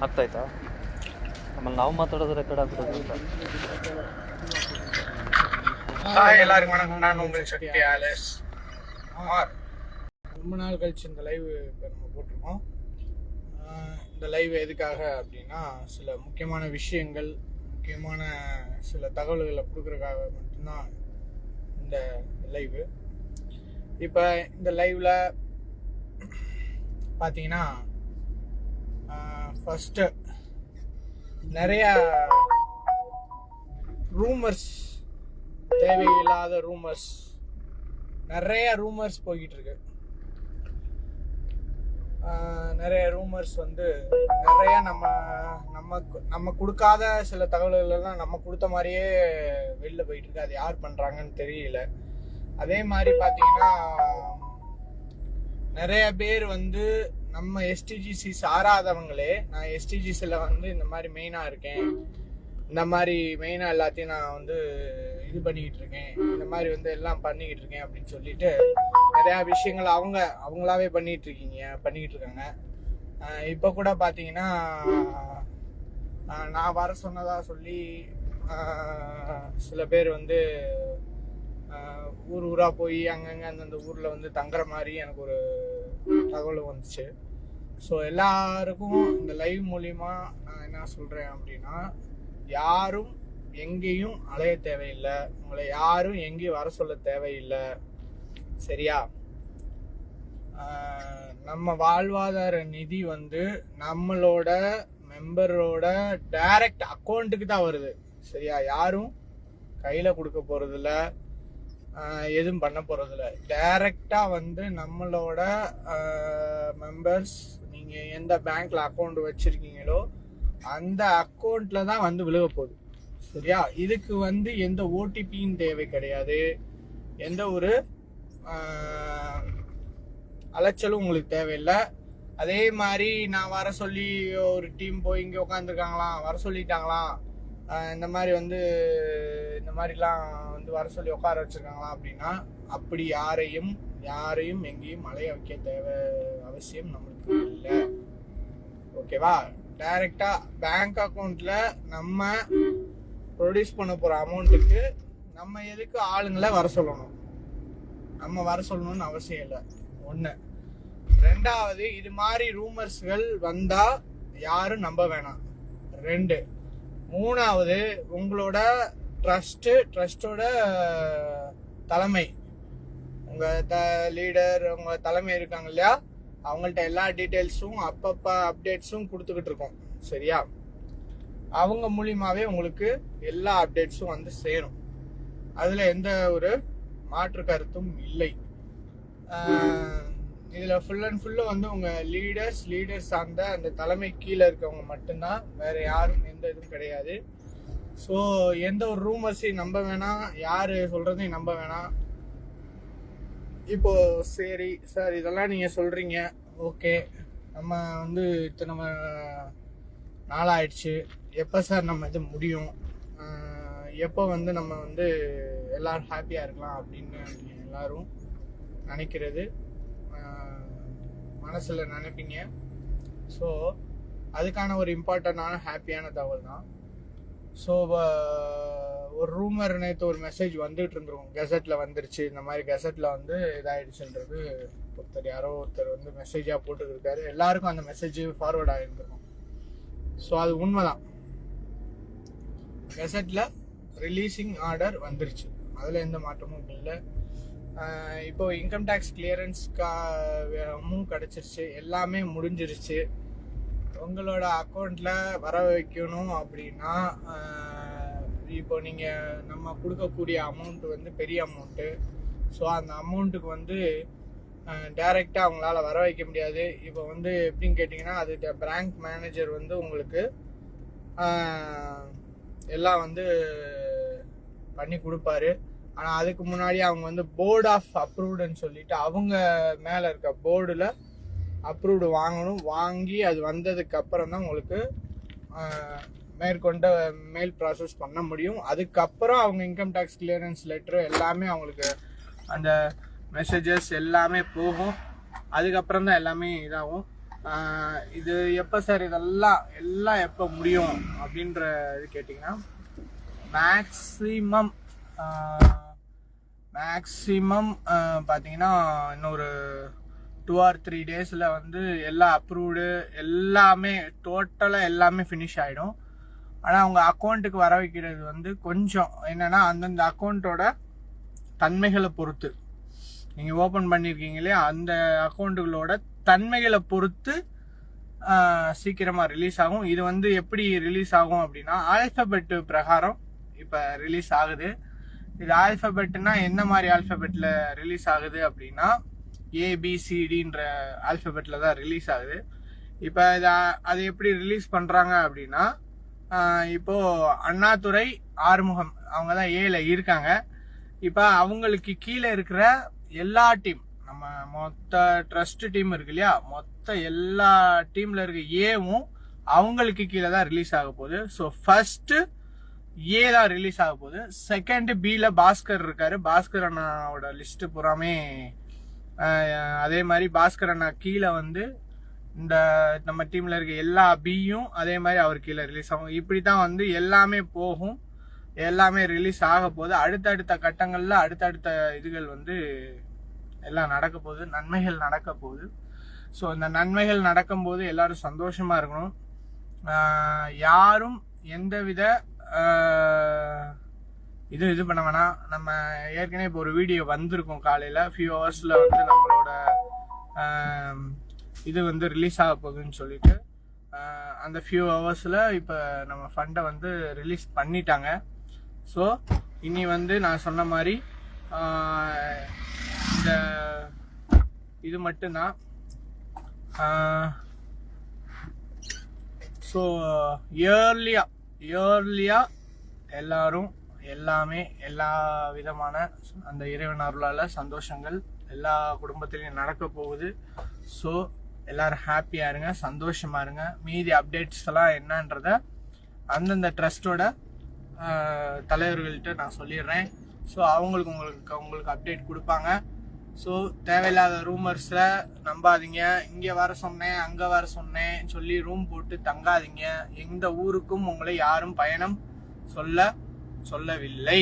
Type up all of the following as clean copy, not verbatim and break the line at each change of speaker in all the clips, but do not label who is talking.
ಅರ್ಥ ಆಯ್ತಾ? ಆಮೇಲೆ ನಾವು ಮಾತಾಡೋದು ರೆಕಾರ್ಡ್ ಆಗ್ಬಿಡೋದು ಅಂತ.
எல்லாருக்கும் வணக்கம். நான் உங்கள் சக்தி ஆலஸ். ரொம்ப நாள் கழிச்சு இந்த லைவ் இப்போ நம்ம போட்டிருக்கோம். இந்த லைவ் எதுக்காக அப்படின்னா, சில முக்கியமான விஷயங்கள், முக்கியமான சில தகவல்களை கொடுக்குறதுக்காக மட்டும்தான் இந்த லைவு. இப்போ இந்த லைவில் பார்த்தீங்கன்னா, ஃபஸ்ட்டு நிறையா ரூமர்ஸ், தேவையில்லாத ரூமர்ஸ், நிறைய ரூமர்ஸ் போய்கிட்டு இருக்கு. நிறைய ரூமர்ஸ் வந்து நிறைய நம்ம கொடுக்காத சில தகவல்கள் எல்லாம் நம்ம கொடுத்த மாதிரியே வெளில போயிட்டு இருக்கு. அது யார் பண்றாங்கன்னு தெரியல. அதே மாதிரி பார்த்தீங்கன்னா, நிறைய பேர் வந்து நம்ம எஸ்டிஜிசி சாராதவங்களே, நான் எஸ்டிஜிசியில் வந்து இந்த மாதிரி மெயினாக இருக்கேன், இந்த மாதிரி மெயினாக எல்லாத்தையும் நான் வந்து இது பண்ணிக்கிட்டு இருக்கேன், இந்த மாதிரி வந்து எல்லாம் பண்ணிக்கிட்டு இருக்கேன் அப்படின்னு சொல்லிட்டு நிறையா விஷயங்கள் அவங்களாவே பண்ணிக்கிட்டு இருக்காங்க. இப்போ கூட பார்த்தீங்கன்னா, நான் வர சொன்னதாக சொல்லி சில பேர் வந்து ஊராக போய் அங்கங்கே அந்தந்த ஊரில் வந்து தங்குற மாதிரி எனக்கு ஒரு தகவல் வந்துச்சு. ஸோ எல்லாருக்கும் இந்த லைவ் மூலிமா நான் என்ன சொல்கிறேன் அப்படின்னா, யாரும் எங்கேயும் அலைய தேவையில்லை, உங்களை யாரும் எங்கேயும் வர சொல்ல தேவையில்லை, சரியா? நம்ம வாழ்வாதார நிதி வந்து நம்மளோட மெம்பரோட டைரக்ட் அக்கௌண்ட்டுக்கு தான் வருது, சரியா? யாரும் கையில் கொடுக்க போகிறதில்ல, எதுவும் பண்ண போகிறதில்ல. டைரக்டாக வந்து நம்மளோட மெம்பர்ஸ், நீங்கள் எந்த பேங்க்கில் அக்கௌண்ட் வச்சுருக்கீங்களோ அந்த அக்கௌண்ட்டில் தான் வந்து விழுக போகுது, சரியா? இதுக்கு வந்து எந்த ஓடிபியும் தேவை கிடையாது, எந்த ஒரு அலைச்சலும் உங்களுக்கு தேவையில்லை. அதே மாதிரி நான் வர சொல்லி ஒரு டீம் போய் இங்கே உட்காந்துருக்காங்களாம், வர சொல்லிட்டாங்களாம், இந்த மாதிரி வந்து இந்த மாதிரிலாம் வந்து வர சொல்லி உட்கார வச்சுருக்காங்களாம் அப்படின்னா, அப்படி யாரையும் எங்கேயும் அலைய வைக்க அவசியம் நம்மளுக்கு இல்லை, ஓகேவா? டைரெக்டாக பேங்க் அக்கௌண்ட்டில் நம்ம ப்ரொடியூஸ் பண்ண போகிற அமௌண்ட்டுக்கு நம்ம எதுக்கு ஆளுங்களை வர சொல்லணும்? நம்ம வர சொல்லணும்னு அவசியம் இல்லை, ஒன்று. ரெண்டாவது, இது மாதிரி ரூமர்ஸ்கள் வந்தால் யாரும் நம்ப வேணாம், 2. மூணாவது, உங்களோட ட்ரஸ்டோட தலைமை, உங்கள் லீடர், உங்கள் தலைமை இருக்காங்க இல்லையா, அவங்கள்ட்ட எல்லா டீட்டெயில்ஸும் அப்பப்போ அப்டேட்ஸும் கொடுத்துக்கிட்டு இருக்கோம், சரியா? அவங்க மூலியமாகவே உங்களுக்கு எல்லா அப்டேட்ஸும் வந்து சேரும். அதில் எந்த ஒரு மாற்று கருத்தும் இல்லை. இதில் ஃபுல் அண்ட் ஃபுல்லு வந்து உங்கள் லீடர்ஸ் அந்த தலைமை கீழே இருக்கவங்க மட்டும்தான், வேறு யாரும் எந்த இதுவும் கிடையாது. ஸோ எந்த ஒரு ரூமர்ஸையும் நம்ப வேணாம், யார் சொல்கிறதையும் நம்ப வேணாம். இப்போது சரி சார், இதெல்லாம் நீங்கள் சொல்கிறீங்க, ஓகே, நம்ம வந்து இத்தனை நாளாயிடுச்சு, எப்போ சார் நம்ம இது முடியும், எப்போ வந்து நம்ம வந்து எல்லோரும் ஹாப்பியாக இருக்கலாம் அப்படின்னு எல்லோரும் நினைக்கிறது மனசில் நினைப்பீங்க. ஸோ அதுக்கான ஒரு இம்பார்ட்டண்டான ஹாப்பியான தகவல் தான். ஸோ ஒரு ரூமர், நேற்று ஒரு மெசேஜ் வந்துட்டு இருந்துருக்கும், கெசட்டில் வந்துருச்சு, இந்த மாதிரி கெசட்டில் வந்து இதாகிடுச்சுன்றது யாரோ ஒருத்தர் வந்து மெசேஜாக போட்டுருக்காரு, எல்லாருக்கும் அந்த மெசேஜ் ஃபார்வர்ட் ஆகிருந்துருக்கும். ஸோ அது உண்மைதான், கெசட்டில் ரிலீசிங் ஆர்டர் வந்துருச்சு, அதில் எந்த மாற்றமும் இல்லை. இப்போ இன்கம் டேக்ஸ் கிளியரன்ஸ்க்காகவும் கிடச்சிருச்சு, எல்லாமே முடிஞ்சிருச்சு. உங்களோட அக்கௌண்ட்டில் வர வைக்கணும் அப்படின்னா, இப்போ நீங்கள் நம்ம கொடுக்கக்கூடிய அமௌண்ட்டு வந்து பெரிய அமௌண்ட்டு. ஸோ அந்த அமௌண்ட்டுக்கு வந்து டைரெக்டாக அவங்களால வர வைக்க முடியாது. இப்போ வந்து எப்படின்னு கேட்டிங்கன்னா, அது பேங்க் மேனேஜர் வந்து உங்களுக்கு எல்லாம் வந்து பண்ணி கொடுப்பாரு. ஆனால் அதுக்கு முன்னாடி அவங்க வந்து போர்ட் ஆஃப் அப்ரூவ்டுன்னு சொல்லிட்டு அவங்க மேலே இருக்க போர்டில் அப்ரூவ்டு வாங்கி அது வந்ததுக்கு அப்புறம் தான் உங்களுக்கு மேற்கொண்ட மெயில் ப்ராசஸ் பண்ண முடியும். அதுக்கப்புறம் அவங்க இன்கம் டேக்ஸ் கிளியரன்ஸ் லெட்ரு எல்லாமே அவங்களுக்கு அந்த மெசேஜஸ் எல்லாமே போகும். அதுக்கப்புறம் தான் எல்லாமே இதாகும். இது எப்போ சார் எல்லாம் எப்போ முடியும் அப்படின்ற இது கேட்டிங்கன்னா மேக்ஸிமம் பார்த்தீங்கன்னா இன்னொரு 2 or 3 டேஸில் வந்து எல்லாம் அப்ரூவ்டு எல்லாமே டோட்டலாக எல்லாமே ஃபினிஷ் ஆகிடும். ஆனால் அவங்க அக்கௌண்ட்டுக்கு வர வைக்கிறது வந்து கொஞ்சம் என்னென்னா அந்தந்த அக்கௌண்ட்டோட தன்மைகளை பொறுத்து, நீங்கள் ஓப்பன் பண்ணியிருக்கீங்க இல்லையா, அந்த அக்கௌண்ட்டுகளோட தன்மைகளை பொறுத்து சீக்கிரமாக ரிலீஸ் ஆகும். இது வந்து எப்படி ரிலீஸ் ஆகும் அப்படின்னா ஆல்ஃபபெட் பிரகாரம் இப்போ ரிலீஸ் ஆகுது. இது ஆல்ஃபபெட்னா என்ன மாதிரி ஆல்ஃபபெட்டில் ரிலீஸ் ஆகுது அப்படின்னா ABCDன்ற ஆல்ஃபபெட்டில் தான் ரிலீஸ் ஆகுது. இப்போ அது எப்படி ரிலீஸ் பண்ணுறாங்க அப்படின்னா இப்போது அண்ணாதுரை ஆறுமுகம் அவங்க தான் ஏல இருக்காங்க. இப்போ அவங்களுக்கு கீழே இருக்கிற எல்லா டீம், நம்ம மொத்த ட்ரஸ்ட் டீம் இருக்கு இல்லையா, மொத்த எல்லா டீமில் இருக்க ஏவும் அவங்களுக்கு கீழே தான் ரிலீஸ் ஆக போகுது. ஸோ ஃபர்ஸ்ட்டு ஏ தான் ரிலீஸ் ஆக போகுது. செகண்ட் பியில் பாஸ்கர் இருக்காரு. பாஸ்கர் அண்ணாவோட லிஸ்ட்டு பூராமே அதே மாதிரி பாஸ்கர் அண்ணா கீழே வந்து இந்த நம்ம டீமில் இருக்க எல்லா பியும் அதே மாதிரி அவர் கீழே ரிலீஸ் ஆகும். இப்படி தான் வந்து எல்லாமே போகும், எல்லாமே ரிலீஸ் ஆக போகுது. அடுத்தடுத்த கட்டங்களில் அடுத்தடுத்த இதுகள் வந்து எல்லாம் நடக்க போகுது, நன்மைகள் நடக்க போகுது. ஸோ இந்த நன்மைகள் நடக்கும்போது எல்லாரும் சந்தோஷமாக இருக்கணும். யாரும் எந்தவித இது பண்ண வேணாம். நம்ம ஏற்கனவே இப்போ ஒரு வீடியோ வந்திருக்கோம் காலையில், ஃபியூ ஹவர்ஸில் வந்து நம்மளோட இது வந்து ரிலீஸ் ஆக போகுதுன்னு சொல்லிட்டு அந்த ஃபியூ ஹவர்ஸில் இப்போ நம்ம ஃபண்டை வந்து ரிலீஸ் பண்ணிட்டாங்க. ஸோ இனி வந்து நான் சொன்ன மாதிரி இந்த இது மட்டும்தான். ஸோ இயர்லியாக எல்லாரும் எல்லாமே எல்லா விதமான அந்த இறைவன் அருளால் சந்தோஷங்கள் எல்லா குடும்பத்திலையும் நடக்க போகுது. ஸோ எல்லாரும் ஹாப்பியாக இருங்க, சந்தோஷமாக இருங்க. மீதி அப்டேட்ஸ் எல்லாம் என்னன்றத அந்தந்த ட்ரஸ்டோட தலைவர்கள்ட்ட நான் சொல்லிடுறேன். ஸோ உங்களுக்கு அப்டேட் கொடுப்பாங்க. ஸோ தேவையில்லாத ரூமர்ஸில் நம்பாதீங்க. இங்கே வர சொன்னேன் அங்கே வர சொன்னேன் சொல்லி ரூம் போட்டு தங்காதீங்க. எந்த ஊருக்கும் உங்களை யாரும் பயணம் சொல்லவில்லை,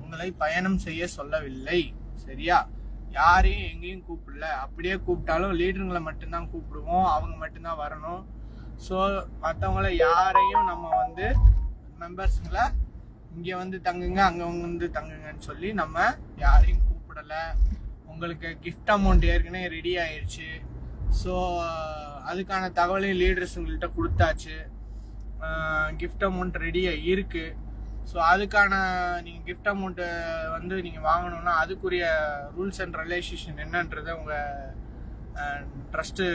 உங்களை பயணம் செய்ய சொல்லவில்லை. சரியா? யாரையும் எங்கேயும் கூப்பிடல. அப்படியே கூப்பிட்டாலும் லீடருங்களை மட்டும்தான் கூப்பிடுவோம், அவங்க மட்டும்தான் வரணும். ஸோ மற்றவங்கள யாரையும் நம்ம வந்து மெம்பர்ஸுங்களை இங்கே வந்து தங்குங்க அங்கே வந்து தங்குங்கன்னு சொல்லி நம்ம யாரையும் கூப்பிடலை. உங்களுக்கு கிஃப்ட் அமௌண்ட் ஏற்கனவே ரெடி ஆயிடுச்சு. ஸோ அதுக்கான தகவலையும் லீடர்ஸுங்கள்கிட்ட கொடுத்தாச்சு. கிஃப்ட் அமௌண்ட் ரெடியாக இருக்குது. ஸோ அதுக்கான நீங்கள் கிஃப்ட் அமௌண்ட்டு வந்து நீங்கள் வாங்கணுன்னா அதுக்குரிய ரூல்ஸ் அண்ட் ரெகுலேஷன் என்னன்றதை உங்கள் ட்ரஸ்ட்டு